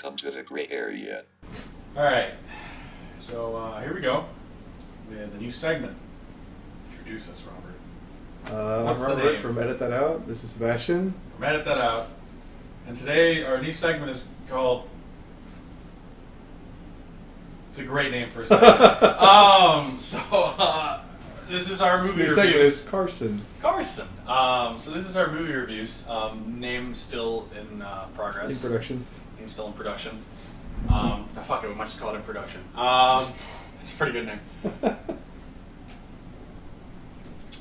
welcome to the gray area. Alright, so here we go with a new segment. Introduce us, Robert. What's the Robert name? from Edit That Out. This is Sebastian. Edit That Out. And today our new segment is called... It's a great name for a segment. This is our movie This reviews. segment is Carson. Carson. So this is our movie reviews. Name still in progress. In production. Name still in production. Fuck it, we might just call it in production. It's a pretty good name.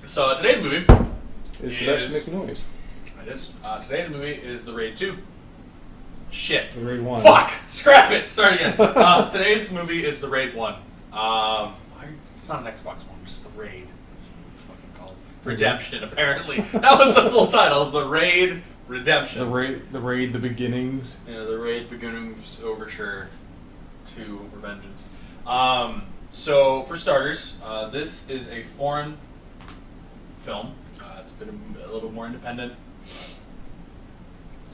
So today's movie Is Sebastian making noise? It is. Today's movie is The Raid 2. Shit. The Raid 1. Fuck! Scrap it! Start again. Today's movie is The Raid 1. It's not an Xbox One, just The Raid. It's fucking called Redemption, apparently. That was the full title. It was The Raid Redemption. The Raid, The Beginnings. Yeah, The Raid Beginnings Overture to Revengeance. So, for starters, this is a foreign film. It's been a little more independent.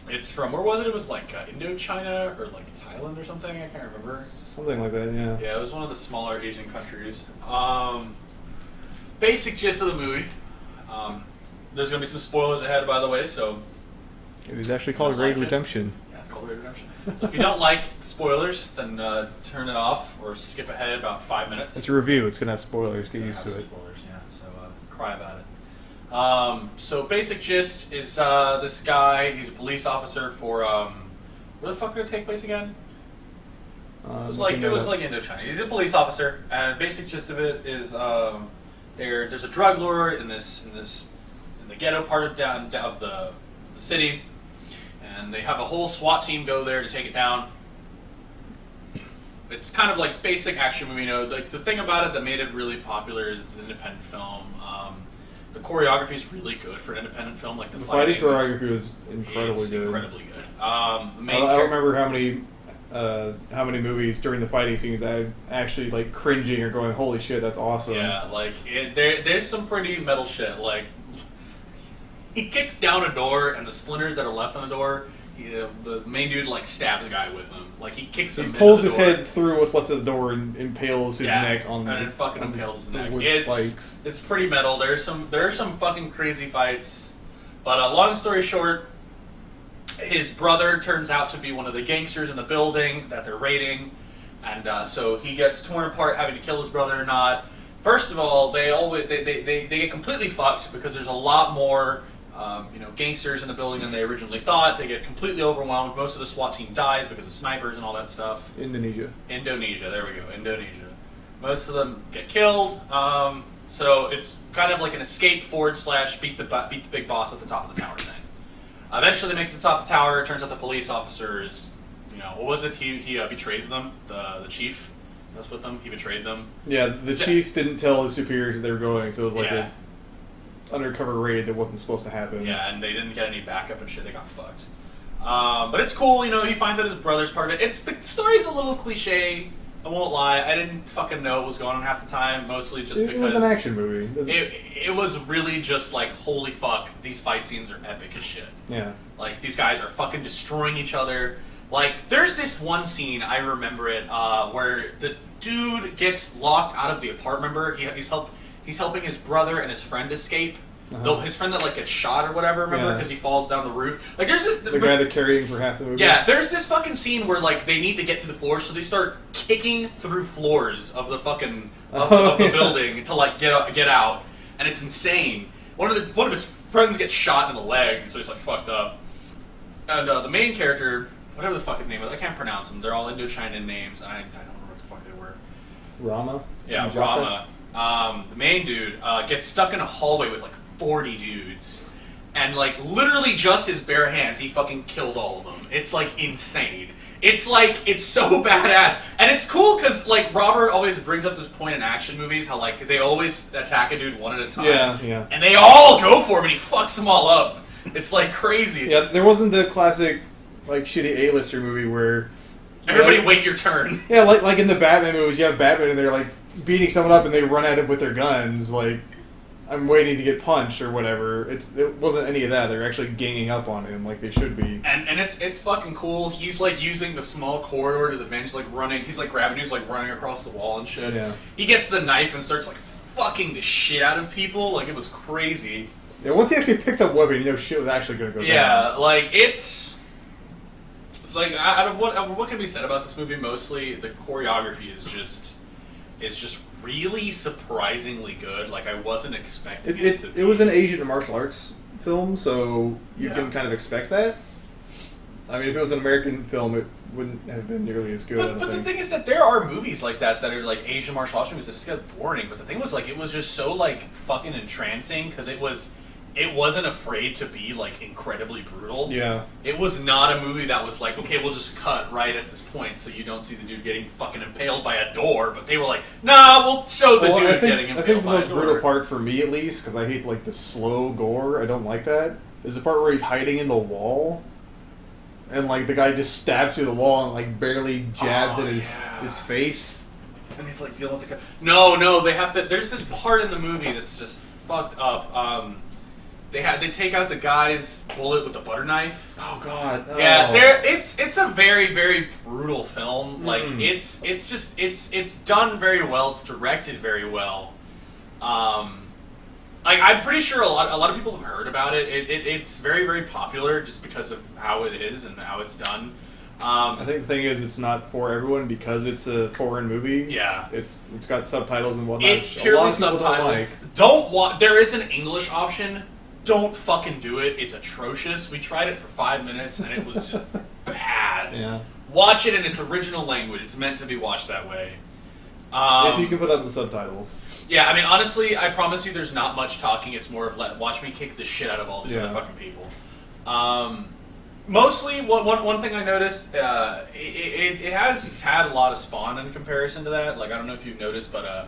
It's from, where was it? It was like Indochina or like Thailand or something? I can't remember. Something like that, yeah. Yeah, it was one of the smaller Asian countries. Basic gist of the movie. There's going to be some spoilers ahead, by the way, so... It was actually called Raid Redemption. Yeah, it's called Raid Redemption. So if you don't like spoilers, then turn it off or skip ahead about 5 minutes. It's a review. It's going to have spoilers. It's Get gonna used have to some it. Spoilers, yeah. So cry about it. So basic gist is this guy. He's a police officer for where the fuck did it take place again? It was like Indochina. He's a police officer, and basic gist of it is there's a drug lord in the ghetto part of the city, and they have a whole SWAT team go there to take it down. It's kind of like basic action movie. You know, like the thing about it that made it really popular is it's an independent film. The choreography is really good for an independent film. Like the fighting choreography was incredibly good. Incredibly good. I don't remember how many movies during the fighting scenes I actually like cringing or going, "Holy shit, that's awesome!" Yeah, like there's some pretty metal shit. Like he kicks down a door, and the splinters that are left on the door, the main dude like stabs a guy with them. Like he kicks him. He pulls into his the door. head through what's left of the door and impales his neck on and it fucking impales his neck. Wood spikes. It's pretty metal. There are some fucking crazy fights, but long story short, his brother turns out to be one of the gangsters in the building that they're raiding, and so he gets torn apart, having to kill his brother or not. First of all, they get completely fucked because there's a lot more. Gangsters in the building than they originally thought. They get completely overwhelmed. Most of the SWAT team dies because of snipers and all that stuff. Indonesia, there we go. Indonesia. Most of them get killed. So it's kind of like an escape / beat the big boss at the top of the tower thing. Eventually, they make it to the top of the tower. It turns out the police officer is, what was it? He betrays them. The chief was with them. He betrayed them. Yeah, the chief didn't tell his superiors that they were going, so it was like a undercover raid that wasn't supposed to happen. Yeah, and they didn't get any backup and shit. They got fucked. But it's cool, he finds out his brother's part of it. The story's a little cliche. I won't lie. I didn't fucking know what was going on half the time, mostly just because... It was an action movie. It was really just like, holy fuck, these fight scenes are epic as shit. Yeah. Like, these guys are fucking destroying each other. Like, there's this one scene, I remember it, where the dude gets locked out of the apartment. Remember? He's helping his brother and his friend escape. Though his friend that like gets shot or whatever, remember? Because he falls down the roof. Like there's this the guy they're carrying for half the movie. Yeah, there's this fucking scene where like they need to get through the floor, so they start kicking through floors of the fucking of the building to like get out, and it's insane. One of his friends gets shot in the leg, so he's like fucked up. And the main character, whatever the fuck his name is, I can't pronounce them. They're all Indochina names, and I don't remember what the fuck they were. Rama. Yeah, Rama. The main dude gets stuck in a hallway with like 40 dudes, and like literally just his bare hands, he fucking kills all of them. It's like insane. It's so badass, and it's cool because like Robert always brings up this point in action movies, how like they always attack a dude one at a time. Yeah. And they all go for him, and he fucks them all up. It's like crazy. Yeah, there wasn't the classic like shitty A-lister movie where everybody wait your turn. Yeah, like in the Batman movies, you have Batman and they're like beating someone up and they run at it with their guns, like. I'm waiting to get punched or whatever. It wasn't any of that. They're actually ganging up on him like they should be. And it's fucking cool. He's like using the small corridor to his advantage, like running. He's like grabbing, he's like running across the wall and shit. Yeah. He gets the knife and starts like fucking the shit out of people. Like, it was crazy. Yeah, once he actually picked up weapon, shit was actually going to go down. Yeah, like, it's... Like, out of what can be said about this movie, mostly, the choreography is just really surprisingly good. Like, I wasn't expecting it to be. It was an Asian martial arts film, so you can kind of expect that. I mean, if it was an American film, it wouldn't have been nearly as good. But the thing is that there are movies like that are like Asian martial arts movies that just get boring. But the thing was, like, it was just so like fucking entrancing because it wasn't afraid to be like incredibly brutal. Yeah. It was not a movie that was like, okay, we'll just cut right at this point so you don't see the dude getting fucking impaled by a door. But they were like, nah, we'll show the dude getting impaled by a door. I think the most brutal part for me, at least, because I hate like the slow gore. I don't like that. Is the part where he's hiding in the wall. And, like, the guy just stabs through the wall and, like, barely jabs at his face. And he's, like, dealing with the guy. No, they have to... There's this part in the movie that's just fucked up. They take out the guy's bullet with the butter knife. Oh, God. Oh. Yeah, it's a very, very brutal film. Like, it's done very well. It's directed very well. Like, I'm pretty sure a lot of people have heard about it. It's very, very popular just because of how it is and how it's done. I think the thing is, it's not for everyone because it's a foreign movie. Yeah, it's got subtitles and whatnot. It's purely subtitles. There is an English option. Don't fucking do it. It's atrocious. We tried it for 5 minutes and it was just bad. Yeah. Watch it in its original language. It's meant to be watched that way. If you can put up the subtitles. Yeah, I mean, honestly, I promise you there's not much talking. It's more of watch me kick the shit out of all these other fucking people. Mostly, one thing I noticed, it has had a lot of Spawn in comparison to that. Like, I don't know if you've noticed, but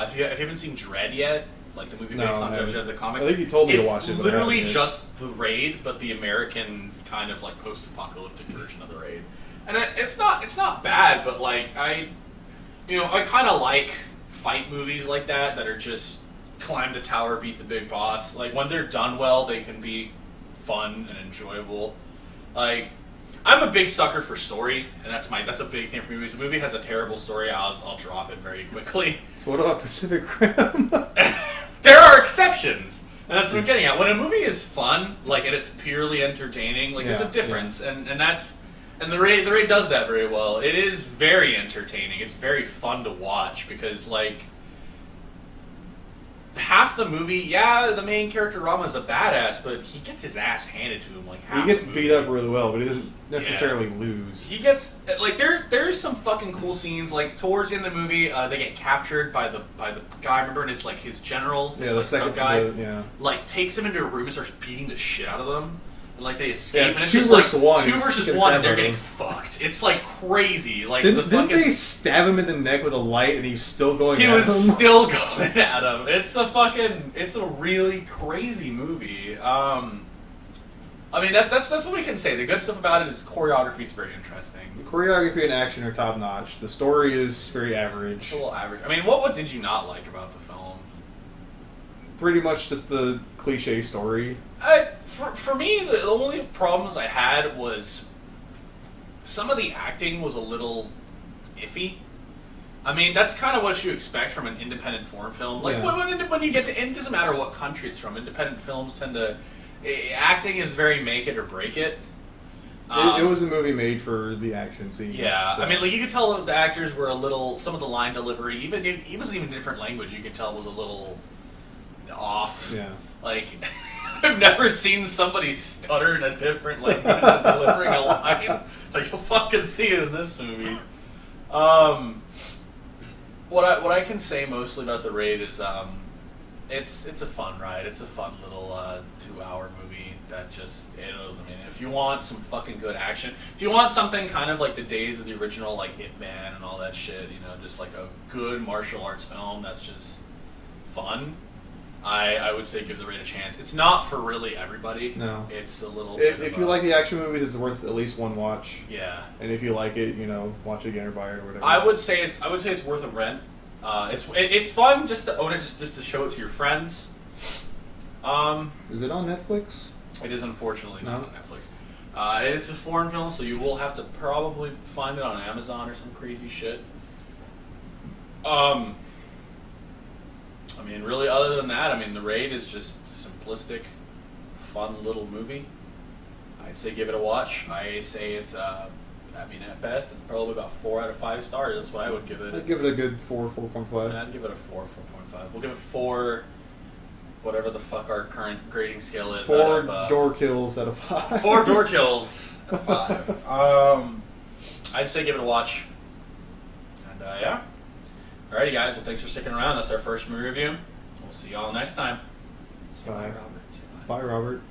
if you haven't seen Dread yet, like the movie based on Dread, the comic, I think you told me to watch it. It's literally just the Raid, but the American kind of like post-apocalyptic version of the Raid. And it's not bad, but like I kind of like fight movies like that are just climb the tower, beat the big boss. Like, when they're done well, they can be fun and enjoyable. Like, I'm a big sucker for story, and that's a big thing for me. If a movie has a terrible story, I'll drop it very quickly. So what about Pacific Rim? There are exceptions, and that's what I'm getting at. When a movie is fun, like, and it's purely entertaining, like, there's a difference, and the Raid does that very well. It is very entertaining. It's very fun to watch because, like, half the movie, the main character Rama's a badass, but he gets his ass handed to him like half. He gets the movie. beat up really well, but he doesn't necessarily lose. He gets like there's some fucking cool scenes. Like, towards the end of the movie, they get captured by the guy. Remember, and it's like his general, his sub guy, like takes him into a room and starts beating the shit out of them. And, like, they escape, and it's just like 2 versus 1, and they're getting fucked. It's like crazy. Like, didn't they stab him in the neck with a light, and he's still going at him? He was still going at him. It's a really crazy movie. I mean, that's what we can say. The good stuff about it is choreography is very interesting. The choreography and action are top notch. The story is very average. It's a little average. I mean, what did you not like about the film? Pretty much just the cliche story. For me, the only problems I had was some of the acting was a little iffy. I mean, that's kind of what you expect from an independent foreign film. Like, when you get to, it doesn't matter what country it's from, independent films tend to... acting is very make it or break it. It was a movie made for the action scenes. Yeah, so. I mean, like, you could tell the actors were a little... Some of the line delivery, even if it was even a different language, you could tell it was a little off. Yeah. Like... I've never seen somebody stutter in a different language and delivering a line. Like, you'll fucking see it in this movie. What I can say mostly about the Raid is it's a fun ride. It's a fun little 2-hour movie that just, I mean, if you want some fucking good action, if you want something kind of like the days of the original, like Ip Man and all that shit, just like a good martial arts film that's just fun, I would say give the Raid a chance. It's not for really everybody. No. It's a little If you like the action movies, it's worth at least one watch. Yeah. And if you like it, watch it again or buy it or whatever. I would say it's worth a rent. It's fun just to own it, just to show it to your friends. Is it on Netflix? It is unfortunately not No. on Netflix. It is a foreign film, so you will have to probably find it on Amazon or some crazy shit. I mean, really, other than that, I mean, The Raid is just a simplistic, fun little movie. I'd say give it a watch. I say it's, I mean, at best, it's probably about 4 out of 5 stars. That's what I would give it. I'd give it a good 4, 4.5. I'd give it a 4, 4.5. We'll give it 4, whatever the fuck our current grading scale is. 4 door kills out of 5. 4 door kills out of 5. I'd say give it a watch. And, yeah. Alrighty, guys. Well, thanks for sticking around. That's our first movie review. We'll see y'all next time. Bye. Bye, Robert.